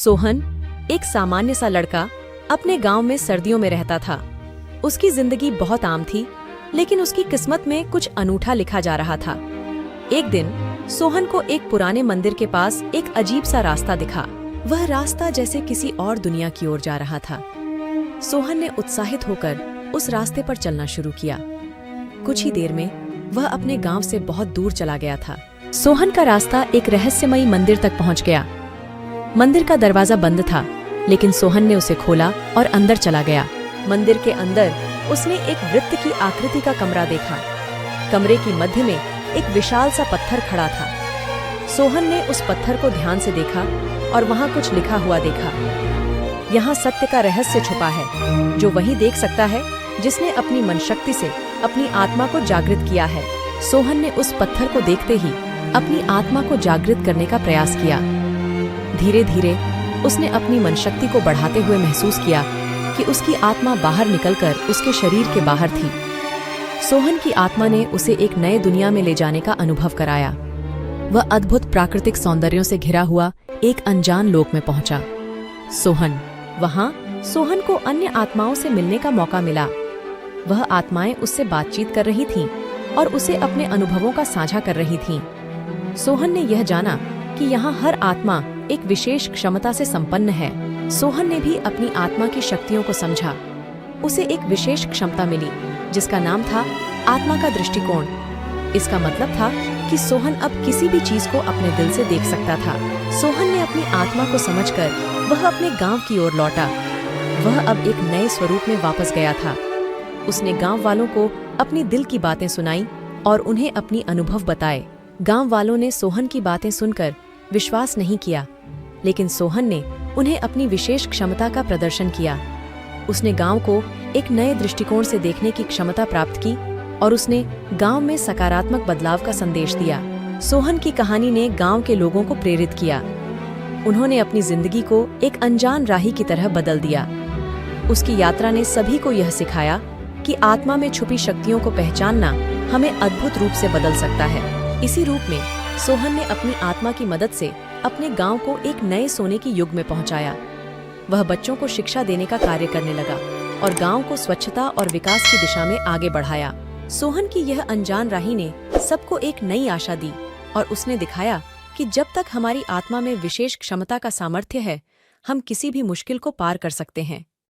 सोहन एक सामान्य सा लड़का अपने गांव में सर्दियों में रहता था। उसकी जिंदगी बहुत आम थी, लेकिन उसकी किस्मत में कुछ अनूठा लिखा जा रहा था। एक दिन सोहन को एक पुराने मंदिर के पास एक अजीब सा रास्ता दिखा। वह रास्ता जैसे किसी और दुनिया की ओर जा रहा था। सोहन ने उत्साहित होकर उस रास्ते पर चलना शुरू किया। कुछ ही देर में वह अपने गांव से बहुत दूर चला गया था। सोहन का रास्ता एक रहस्यमयी मंदिर तक पहुंच गया। मंदिर का दरवाजा बंद था, लेकिन सोहन ने उसे खोला और अंदर चला गया। मंदिर के अंदर उसने एक वृत्त की आकृति का कमरा देखा। कमरे की मध्य में एक विशाल सा पत्थर खड़ा था। सोहन ने उस पत्थर को ध्यान से देखा और वहां कुछ लिखा हुआ देखा। यहाँ सत्य का रहस्य छुपा है, जो वही देख सकता है जिसने अपनी मनशक्ति से अपनी आत्मा को जागृत किया है। सोहन ने उस पत्थर को देखते ही अपनी आत्मा को जागृत करने का प्रयास किया। धीरे धीरे उसने अपनी मनशक्ति को बढ़ाते हुए महसूस किया कि उसकी आत्मा बाहर निकलकर उसके शरीर के बाहर थी। सोहन की आत्मा ने उसे एक नए दुनिया में ले जाने का अनुभव कराया। वह अद्भुत प्राकृतिक सौंदर्यों से घिरा हुआ एक अनजान लोक में पहुंचा। वहां सोहन को अन्य आत्माओं से मिलने का मौका मिला। वह आत्माएं उससे बातचीत कर रही थीं और उसे अपने अनुभवों का साझा कर रही थीं। सोहन ने यह जाना कि यहाँ हर आत्मा एक विशेष क्षमता से संपन्न है। सोहन ने भी अपनी आत्मा की शक्तियों को समझा। उसे एक विशेष क्षमता मिली, जिसका नाम था आत्मा का दृष्टिकोण। इसका मतलब था कि सोहन अब किसी भी चीज को अपने दिल से देख सकता था। सोहन ने अपनी आत्मा को समझकर वह अपने गांव की ओर लौटा। वह अब एक नए स्वरूप में वापस गया था। उसने गांव वालों को अपनी दिल की बातें सुनाई और उन्हें अपनी अनुभव बताए। गांव वालों ने सोहन की बातें सुनकर विश्वास नहीं किया, लेकिन सोहन ने उन्हें अपनी विशेष क्षमता का प्रदर्शन किया। उसने गांव को एक नए दृष्टिकोण से देखने की क्षमता प्राप्त की और उसने गांव में सकारात्मक बदलाव का संदेश दिया। सोहन की कहानी ने गांव के लोगों को प्रेरित किया। उन्होंने अपनी जिंदगी को एक अनजान राही की तरह बदल दिया। उसकी यात्रा ने सभी को यह सिखाया कि आत्मा में छुपी शक्तियों को पहचानना हमें अद्भुत रूप से बदल सकता है। इसी रूप में सोहन ने अपनी आत्मा की मदद से अपने गांव को एक नए सोने की युग में पहुंचाया। वह बच्चों को शिक्षा देने का कार्य करने लगा और गांव को स्वच्छता और विकास की दिशा में आगे बढ़ाया। सोहन की यह अनजान राही ने सबको एक नई आशा दी और उसने दिखाया कि जब तक हमारी आत्मा में विशेष क्षमता का सामर्थ्य है, हम किसी भी मुश्किल को पार कर सकते हैं।